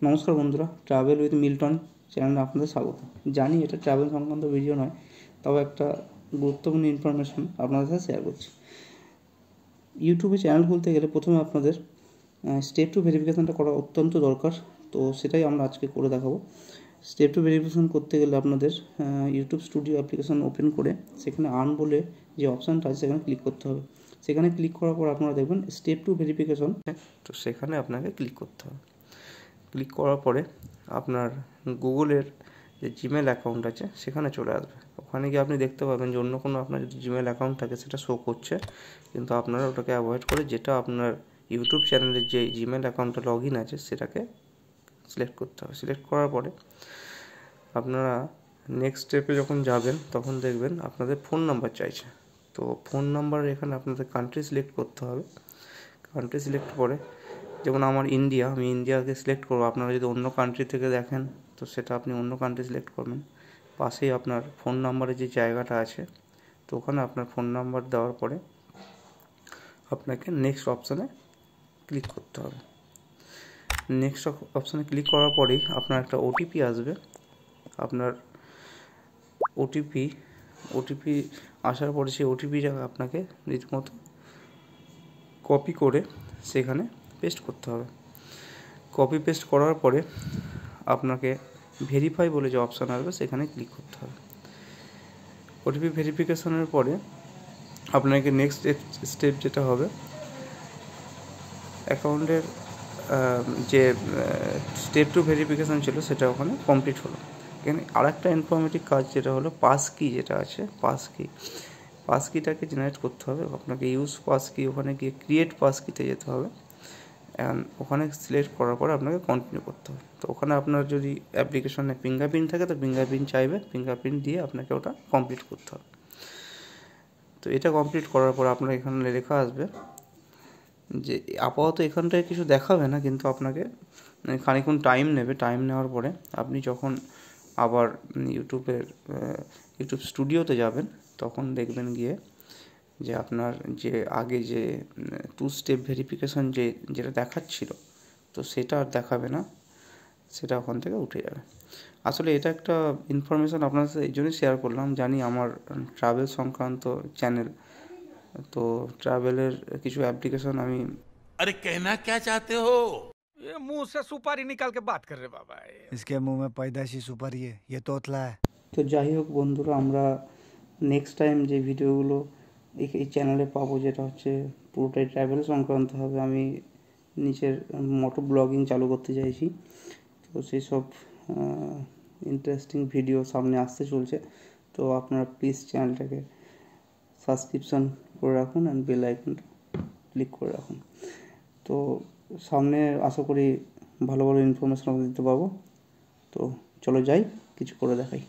নমস্কার বন্ধুরা, travel with Milton চ্যানেলে আপনাদের স্বাগত। জানি এটা ট্রাভেল সংক্রান্ত ভিডিও নয়, তবে একটা গুরুত্বপূর্ণ ইনফরমেশন আপনাদের সাথে শেয়ার করছি। ইউটিউবে চ্যানেল খুলতে গেলে প্রথমে আপনাদের স্টেপ টু ভেরিফিকেশানটা করা অত্যন্ত দরকার। তো সেটাই আমরা আজকে করে দেখাবো। স্টেপ টু ভেরিফিকেশান করতে গেলে আপনাদের ইউটিউব স্টুডিও অ্যাপ্লিকেশান ওপেন করে সেখানে আর্ন বলে যে অপশানটা আছে সেখানে ক্লিক করতে হবে। সেখানে ক্লিক করার পর আপনারা দেখবেন স্টেপ টু ভেরিফিকেশন, তো সেখানে আপনাকে ক্লিক করতে হবে। ক্লিক করার পরে আপনার গুগলের যে জিমেল অ্যাকাউন্ট আছে সেখানে চলে আসবে। ওখানে গিয়ে আপনি দেখতে পাবেন যে অন্য কোনো আপনার যদি জিমেল অ্যাকাউন্ট থাকে সেটা শো করছে, কিন্তু আপনারা ওটাকে অ্যাভয়েড করে যেটা আপনার ইউটিউব চ্যানেলের যে জিমেল অ্যাকাউন্টটা লগ ইন আছে সেটাকে সিলেক্ট করতে হবে। সিলেক্ট করার পরে আপনারা নেক্সট স্টেপে যখন যাবেন তখন দেখবেন আপনাদের ফোন নাম্বার চাইছে। তো ফোন নাম্বারের এখানে আপনাদের কান্ট্রি সিলেক্ট করতে হবে। কান্ট্রি সিলেক্ট করে, যেমন আমার ইন্ডিয়া, আমি ইন্ডিয়াকে সিলেক্ট করবো। আপনারা যদি অন্য কান্ট্রি থেকে দেখেন তো সেটা আপনি অন্য কান্ট্রি সিলেক্ট করবেন। পাশেই আপনার ফোন নাম্বারের যে জায়গাটা আছে, তো ওখানে আপনার ফোন নাম্বার দেওয়ার পরে আপনাকে নেক্সট অপশানে ক্লিক করতে হবে। নেক্সট অপশানে ক্লিক করার পরেই আপনার একটা ওটিপি আসবে। আপনার ওটিপি আসার পরে সেই ওটিপিটাকে আপনাকে রীতিমতো কপি করে সেখানে পেস্ট করতে হবে। কপি পেস্ট করার পরে আপনাকে ভেরিফাই বলে যে অপশান আসবে সেখানে ক্লিক করতে হবে। ওটিপি ভেরিফিকেশনের পরে আপনাকে নেক্সট স্টেপ যেটা হবে, অ্যাকাউন্টের যে স্টেপ টু ভেরিফিকেশান ছিল সেটা ওখানে কমপ্লিট হলো। এখানে আরেকটা ইনফরমেটিভ কাজ যেটা হলো পাস কি, যেটা আছে পাস কিটাকে জেনারেট করতে হবে। আপনাকে ইউজ পাস কি, ওখানে গিয়ে ক্রিয়েট পাস কিতে যেতে হবে। ওখানে সিলেক্ট করার পরে আপনাকে কন্টিনিউ করতে হবে। তো ওখানে আপনার যদি অ্যাপ্লিকেশনে ফিঙ্গারপ্রিন্ট থাকে তো ফিঙ্গারপ্রিন্ট চাইবে, ফিঙ্গারপ্রিন্ট দিয়ে আপনাকে ওটা কমপ্লিট করতে হবে। তো এটা কমপ্লিট করার পর আপনার এখানে লেখা আসবে যে আপাতত এখানটায় কিছু দেখাবে না, কিন্তু আপনাকে খানিকক্ষণ টাইম নেবে। টাইম নেওয়ার পরে আপনি যখন আবার ইউটিউব স্টুডিওতে যাবেন তখন দেখবেন গিয়ে যে আপনার যে আগে যে টু স্টেপ ভেরিফিকেশান যেটা দেখাচ্ছিল, তো সেটা আর দেখাবে না, সেটা ওখান থেকে উঠে যাবে। আসলে এটা একটা ইনফরমেশান আপনার সাথে এই জন্যই শেয়ার করলাম। জানি আমার ট্রাভেল সংক্রান্ত চ্যানেল, তো ট্রাভেলের কিছু অ্যাপ্লিকেশন আমি अरे कहना क्या चाहते हो? ये मुंह से सुपारी निकाल के बात कर रहे बाबा। इसके मुंह में पैदाइशी सुपारी है, ये तोतला है। তো যাই হোক বন্ধুরা, আমরা নেক্সট টাইম যে ভিডিওগুলো এই চ্যানেলে পাবো যেটা হচ্ছে পুরোটাই ট্রাভেল সংক্রান্ত হবে। আমি নিচের মোটো ব্লগিং চালু করতে চাইছি, তো সেই সব ইন্টারেস্টিং ভিডিও সামনে আসতে চলছে। তো আপনারা প্লিজ চ্যানেলটাকে সাবস্ক্রিপশন করে রাখুন অ্যান্ড বেল আইকনটা ক্লিক করে রাখুন। তো সামনে আশা করি ভালো ভালো ইনফরমেশন আমরা দিতে পারবো। তো চলো যাই, কিছু করে দেখাই।